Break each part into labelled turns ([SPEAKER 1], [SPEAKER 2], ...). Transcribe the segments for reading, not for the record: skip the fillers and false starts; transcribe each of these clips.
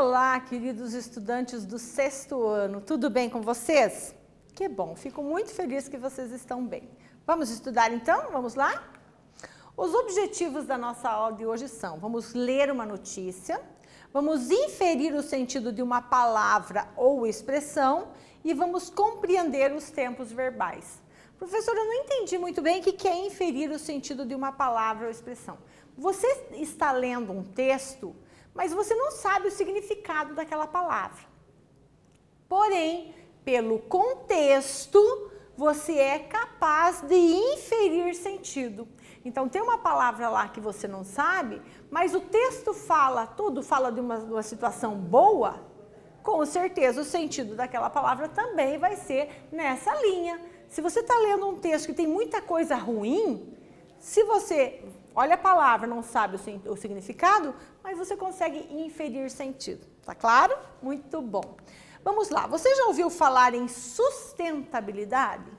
[SPEAKER 1] Olá, queridos estudantes do 6º ano, tudo bem com vocês? Que bom, fico muito feliz que vocês estão bem. Vamos estudar então? Vamos lá? Os objetivos da nossa aula de hoje são: vamos ler uma notícia, vamos inferir o sentido de uma palavra ou expressão e vamos compreender os tempos verbais. Professora, eu não entendi muito bem o que é inferir o sentido de uma palavra ou expressão. Você está lendo um texto, mas você não sabe o significado daquela palavra. Porém, pelo contexto, você é capaz de inferir sentido. Então, tem uma palavra lá que você não sabe, mas o texto fala de uma situação boa, com certeza o sentido daquela palavra também vai ser nessa linha. Se você está lendo um texto que tem muita coisa ruim, se você olha a palavra, não sabe o significado, mas você consegue inferir sentido. Tá claro? Muito bom. Vamos lá. Você já ouviu falar em sustentabilidade?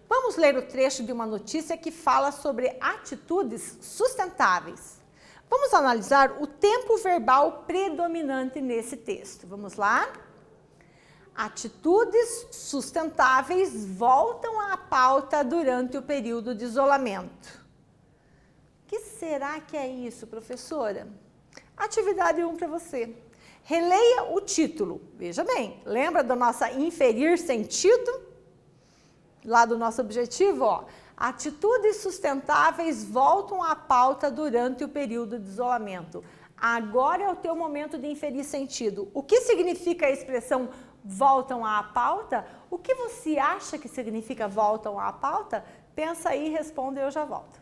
[SPEAKER 1] Vamos ler o trecho de uma notícia que fala sobre atitudes sustentáveis. Vamos analisar o tempo verbal predominante nesse texto. Vamos lá? Atitudes sustentáveis voltam à pauta durante o período de isolamento. O que será que é isso, professora? Atividade 1 para você. Releia o título. Veja bem, lembra da nossa inferir sentido? Lá do nosso objetivo, ó. Atitudes sustentáveis voltam à pauta durante o período de isolamento. Agora é o teu momento de inferir sentido. O que significa a expressão voltam à pauta? O que você acha que significa voltam à pauta? Pensa aí e responde e eu já volto.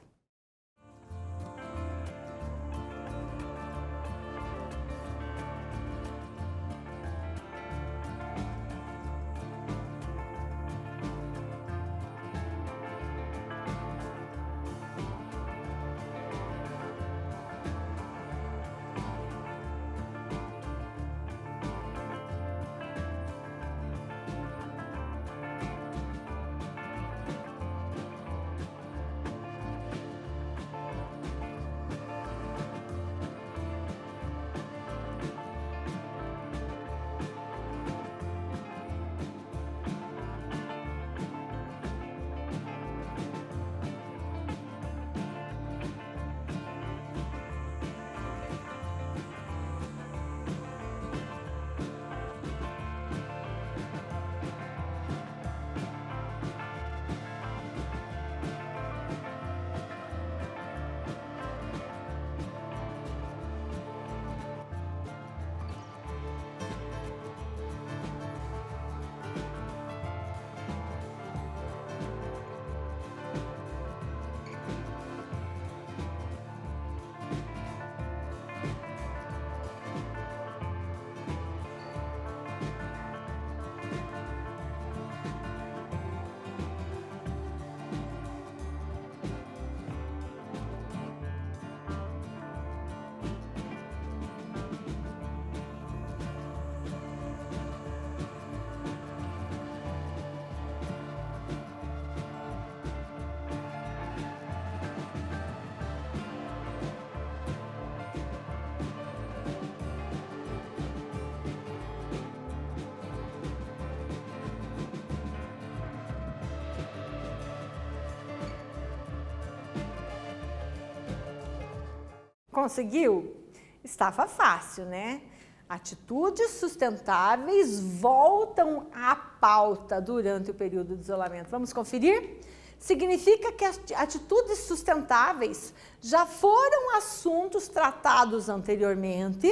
[SPEAKER 1] Conseguiu? Estava fácil, né? Atitudes sustentáveis voltam à pauta durante o período de isolamento. Vamos conferir? Significa que as atitudes sustentáveis já foram assuntos tratados anteriormente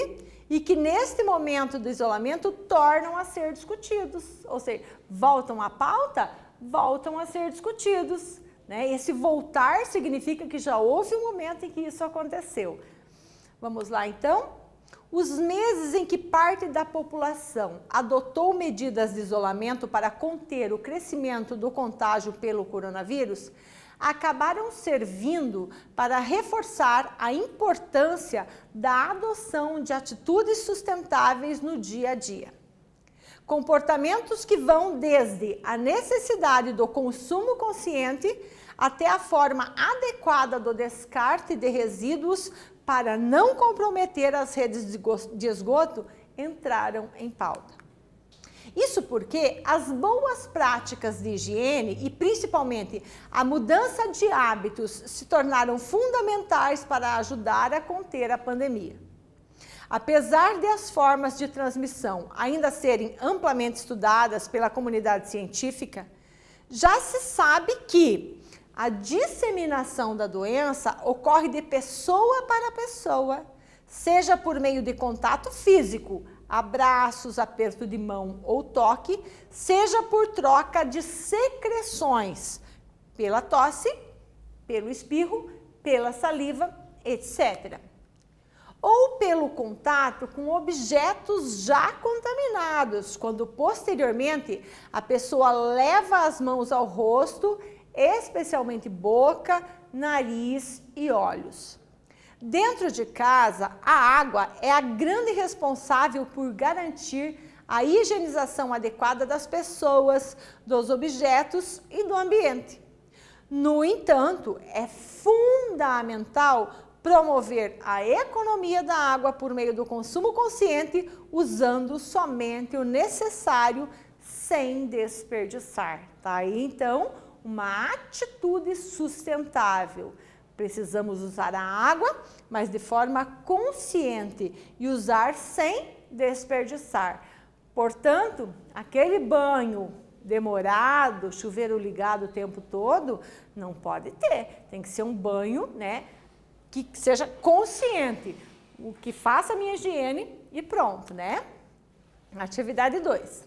[SPEAKER 1] e que neste momento do isolamento tornam a ser discutidos. Ou seja, voltam à pauta, voltam a ser discutidos. Né? Esse voltar significa que já houve um momento em que isso aconteceu. Vamos lá, então? Os meses em que parte da população adotou medidas de isolamento para conter o crescimento do contágio pelo coronavírus acabaram servindo para reforçar a importância da adoção de atitudes sustentáveis no dia a dia. Comportamentos que vão desde a necessidade do consumo consciente até a forma adequada do descarte de resíduos para não comprometer as redes de esgoto entraram em pauta. Isso porque as boas práticas de higiene e principalmente a mudança de hábitos se tornaram fundamentais para ajudar a conter a pandemia. Apesar de as formas de transmissão ainda serem amplamente estudadas pela comunidade científica, já se sabe que a disseminação da doença ocorre de pessoa para pessoa, seja por meio de contato físico, abraços, aperto de mão ou toque, seja por troca de secreções, pela tosse, pelo espirro, pela saliva, etc. Ou pelo contato com objetos já contaminados, quando posteriormente a pessoa leva as mãos ao rosto, especialmente boca, nariz e olhos. Dentro de casa, a água é a grande responsável por garantir a higienização adequada das pessoas, dos objetos e do ambiente. No entanto, é fundamental promover a economia da água por meio do consumo consciente, usando somente o necessário sem desperdiçar. Tá aí, então, uma atitude sustentável. Precisamos usar a água, mas de forma consciente e usar sem desperdiçar. Portanto, aquele banho demorado, chuveiro ligado o tempo todo, não pode ter. Tem que ser um banho, né, que seja consciente. O que faça a minha higiene e pronto, né? Atividade 2.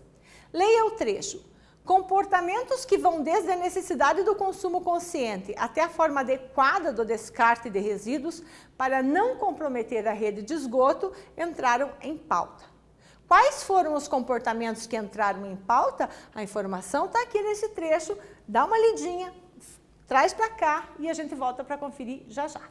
[SPEAKER 1] Leia o trecho. Comportamentos que vão desde a necessidade do consumo consciente até a forma adequada do descarte de resíduos para não comprometer a rede de esgoto entraram em pauta. Quais foram os comportamentos que entraram em pauta? A informação está aqui nesse trecho. Dá uma lidinha, traz para cá e a gente volta para conferir já já.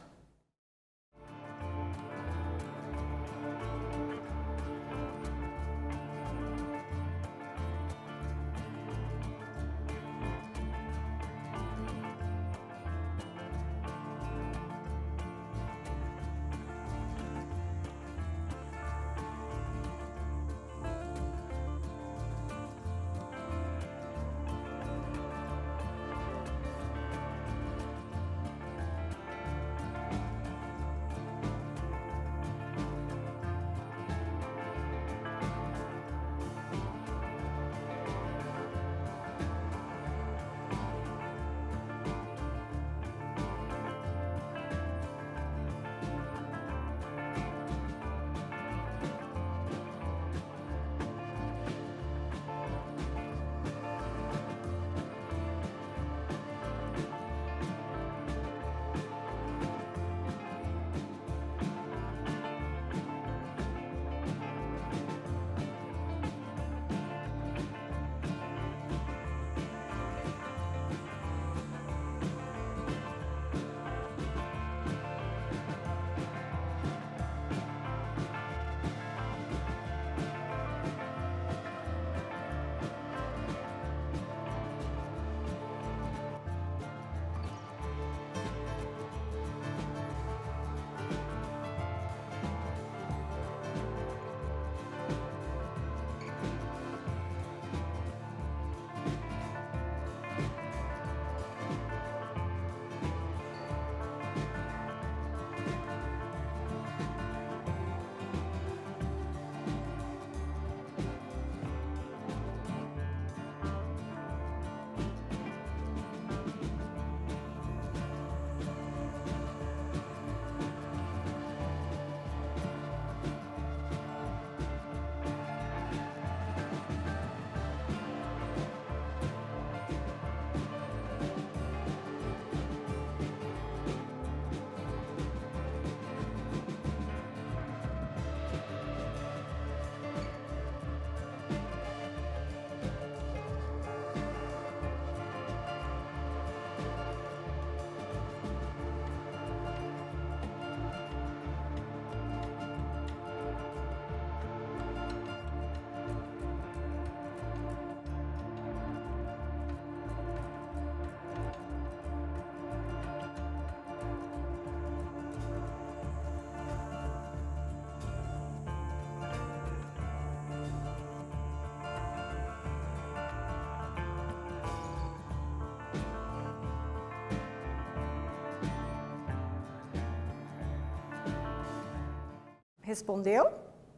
[SPEAKER 1] Respondeu?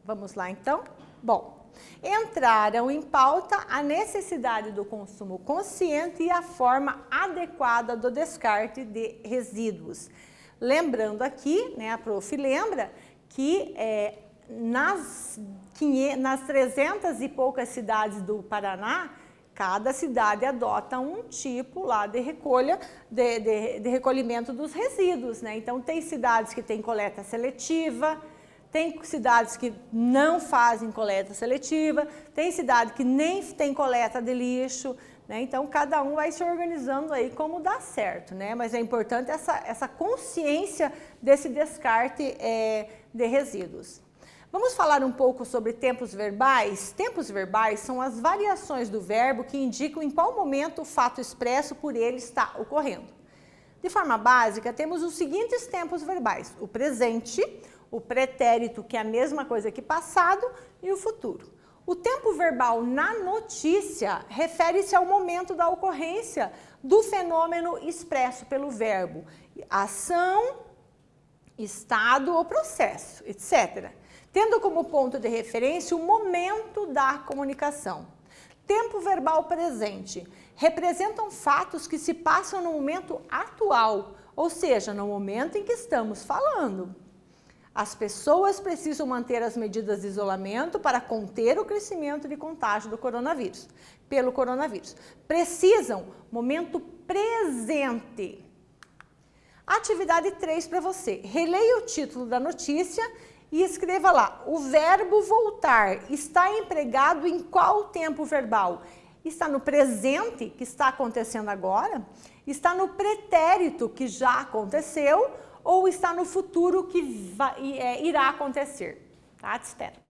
[SPEAKER 1] Vamos lá então? Bom, entraram em pauta a necessidade do consumo consciente e a forma adequada do descarte de resíduos. Lembrando aqui, né, a prof. lembra que nas 300 e poucas cidades do Paraná, cada cidade adota um tipo lá de recolhimento dos resíduos, né? Então, tem cidades que têm coleta seletiva, tem cidades que não fazem coleta seletiva, tem cidade que nem tem coleta de lixo, né? Então, cada um vai se organizando aí como dá certo, né? Mas é importante essa consciência desse descarte de resíduos. Vamos falar um pouco sobre tempos verbais? Tempos verbais são as variações do verbo que indicam em qual momento o fato expresso por ele está ocorrendo. De forma básica, temos os seguintes tempos verbais: o presente, o pretérito, que é a mesma coisa que passado, e o futuro. O tempo verbal na notícia refere-se ao momento da ocorrência do fenômeno expresso pelo verbo, ação, estado ou processo, etc., tendo como ponto de referência o momento da comunicação. Tempo verbal presente representam fatos que se passam no momento atual, ou seja, no momento em que estamos falando. As pessoas precisam manter as medidas de isolamento para conter o crescimento de contágio pelo coronavírus. Precisam, momento presente. Atividade 3 para você. Releia o título da notícia e escreva lá: o verbo voltar está empregado em qual tempo verbal? Está no presente, que está acontecendo agora? Está no pretérito, que já aconteceu? Ou está no futuro, que irá acontecer? Tá? Te espero.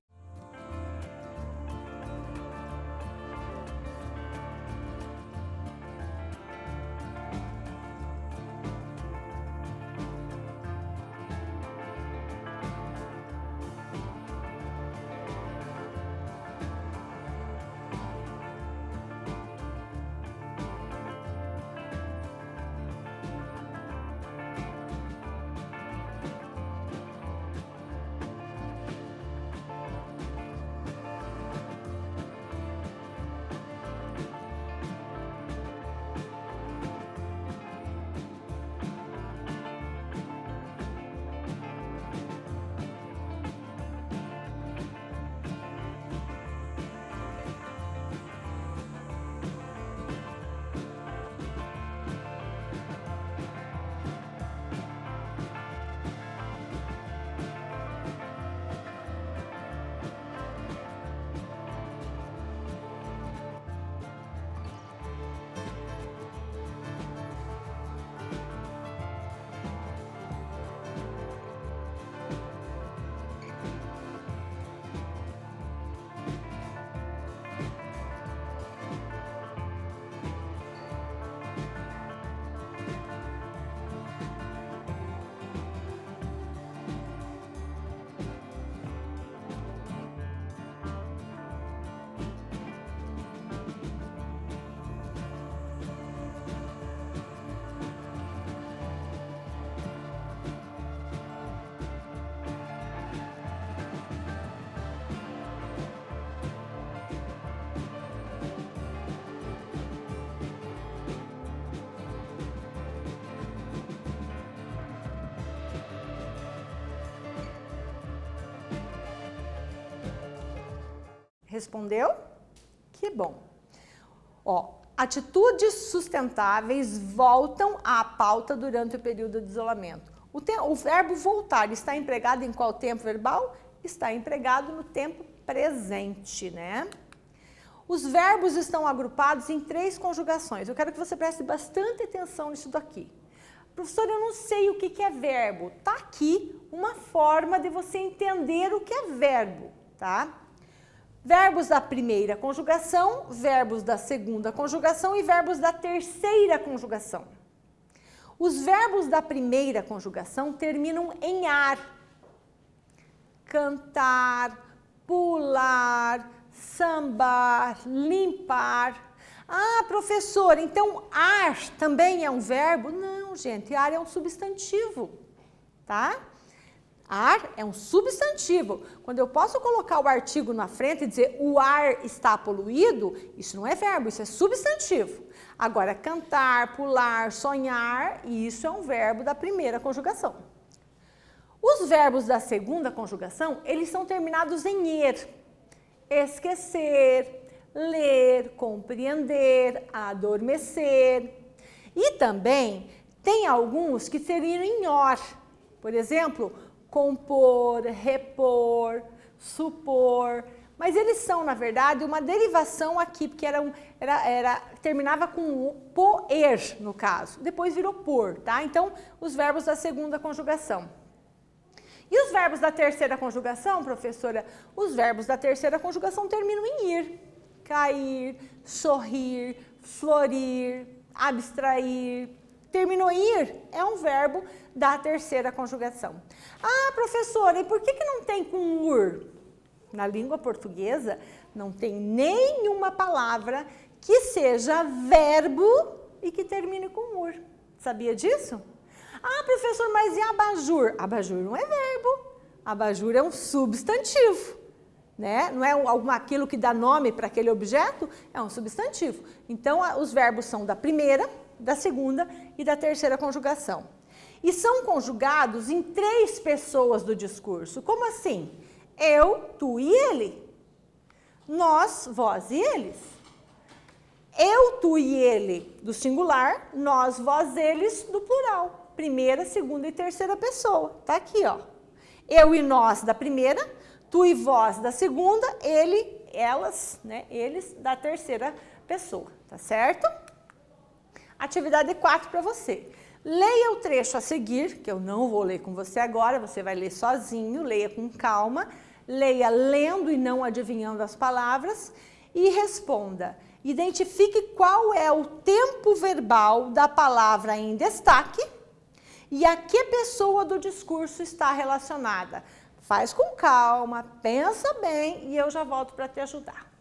[SPEAKER 1] Respondeu? Que bom. Ó, atitudes sustentáveis voltam à pauta durante o período de isolamento. O verbo voltar está empregado em qual tempo verbal? Está empregado no tempo presente, né? Os verbos estão agrupados em 3 conjugações. Eu quero que você preste bastante atenção nisso daqui. Professor, eu não sei o que é verbo. Tá aqui uma forma de você entender o que é verbo, tá? Verbos da primeira conjugação, verbos da segunda conjugação e verbos da terceira conjugação. Os verbos da primeira conjugação terminam em ar. Cantar, pular, sambar, limpar. Ah, professor, então ar também é um verbo? Não, gente, ar é um substantivo, tá? Ar é um substantivo. Quando eu posso colocar o artigo na frente e dizer o ar está poluído, isso não é verbo, isso é substantivo. Agora, cantar, pular, sonhar, isso é um verbo da primeira conjugação. Os verbos da segunda conjugação, eles são terminados em er. Esquecer, ler, compreender, adormecer. E também tem alguns que seriam em or. Por exemplo, compor, repor, supor. Mas eles são, na verdade, uma derivação aqui, porque terminava com o poer, no caso. Depois virou por, tá? Então, os verbos da segunda conjugação. E os verbos da terceira conjugação, professora? Os verbos da terceira conjugação terminam em ir. Cair, sorrir, florir, abstrair. Terminou em ir é um verbo da terceira conjugação. Ah, professora, e por que não tem com ur? Na língua portuguesa, não tem nenhuma palavra que seja verbo e que termine com ur. Sabia disso? Ah, professor, mas e abajur? Abajur não é verbo. Abajur é um substantivo, né? Não é aquilo que dá nome para aquele objeto, é um substantivo. Então, os verbos são da primeira, da segunda e da terceira conjugação. E são conjugados em 3 pessoas do discurso. Como assim? Eu, tu e ele. Nós, vós e eles. Eu, tu e ele do singular, nós, vós, eles do plural. Primeira, segunda e terceira pessoa. Tá aqui, ó. Eu e nós da primeira, tu e vós da segunda, ele, elas, né? Eles da terceira pessoa, tá certo? Atividade 4 para você. Leia o trecho a seguir, que eu não vou ler com você agora, você vai ler sozinho, leia com calma, leia lendo e não adivinhando as palavras e responda. Identifique qual é o tempo verbal da palavra em destaque e a que pessoa do discurso está relacionada. Faz com calma, pensa bem e eu já volto para te ajudar.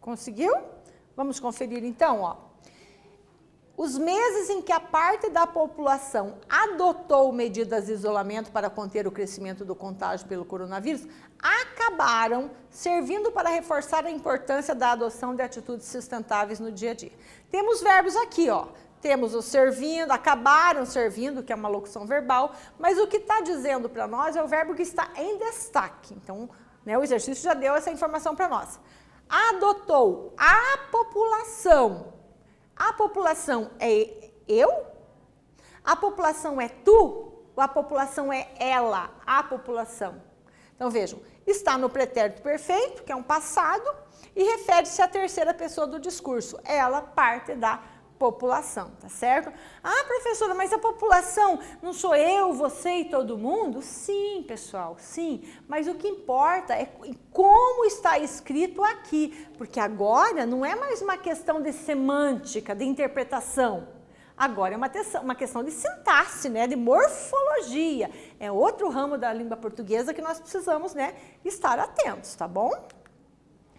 [SPEAKER 1] Conseguiu? Vamos conferir então, ó. Os meses em que a parte da população adotou medidas de isolamento para conter o crescimento do contágio pelo coronavírus acabaram servindo para reforçar a importância da adoção de atitudes sustentáveis no dia a dia. Temos verbos aqui, ó. Temos o servindo, acabaram servindo, que é uma locução verbal, mas o que está dizendo para nós é o verbo que está em destaque. Então, né, o exercício já deu essa informação para nós. Adotou a população. A população é eu? A população é tu? Ou a população é ela? A população. Então, vejam, está no pretérito perfeito, que é um passado, e refere-se à terceira pessoa do discurso. Ela, parte da população, tá certo? Ah, professora, mas a população não sou eu, você e todo mundo? Sim, pessoal, sim. Mas o que importa é como está escrito aqui, porque agora não é mais uma questão de semântica, de interpretação. Agora é uma questão de sintaxe, né, de morfologia. É outro ramo da língua portuguesa que nós precisamos, né, estar atentos, tá bom?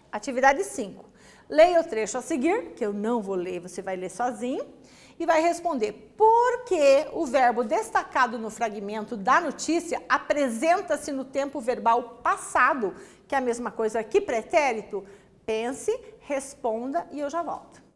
[SPEAKER 1] Atividade 5. Leia o trecho a seguir, que eu não vou ler, você vai ler sozinho, e vai responder por que o verbo destacado no fragmento da notícia apresenta-se no tempo verbal passado, que é a mesma coisa que pretérito. Pense, responda e eu já volto.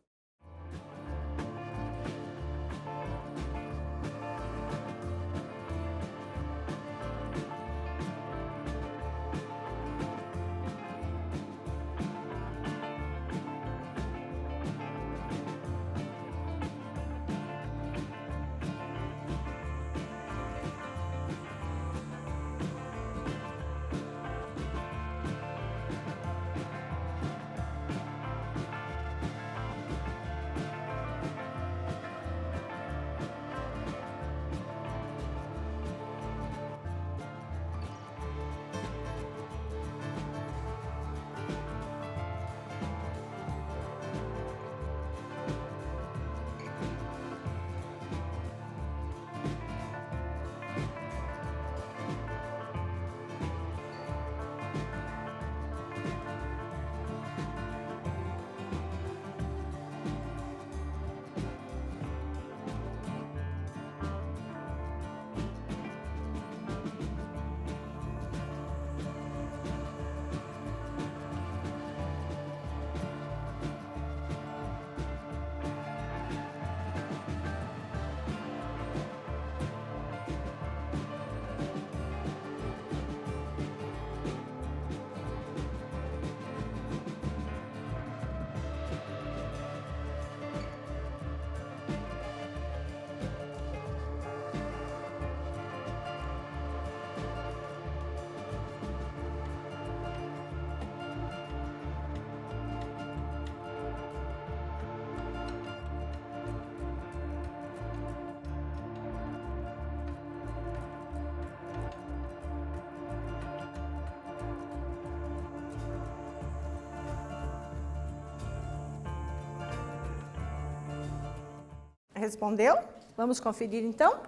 [SPEAKER 1] Respondeu? Vamos conferir então?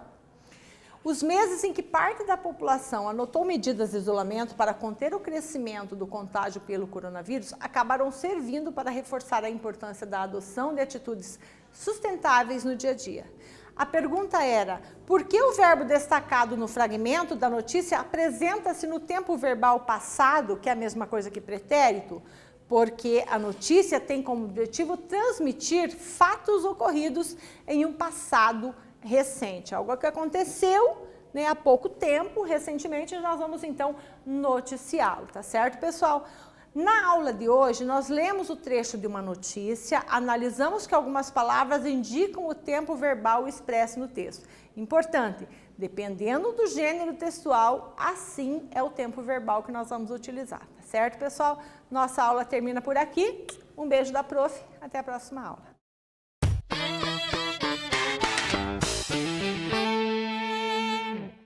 [SPEAKER 1] Os meses em que parte da população adotou medidas de isolamento para conter o crescimento do contágio pelo coronavírus acabaram servindo para reforçar a importância da adoção de atitudes sustentáveis no dia a dia. A pergunta era, por que o verbo destacado no fragmento da notícia apresenta-se no tempo verbal passado, que é a mesma coisa que pretérito? Porque a notícia tem como objetivo transmitir fatos ocorridos em um passado recente, algo que aconteceu, né, há pouco tempo, recentemente, nós vamos então noticiá-lo, tá certo, pessoal? Na aula de hoje, nós lemos o trecho de uma notícia, analisamos que algumas palavras indicam o tempo verbal expresso no texto. Importante, dependendo do gênero textual, assim é o tempo verbal que nós vamos utilizar, tá certo, pessoal? Nossa aula termina por aqui. Um beijo da prof. Até a próxima aula.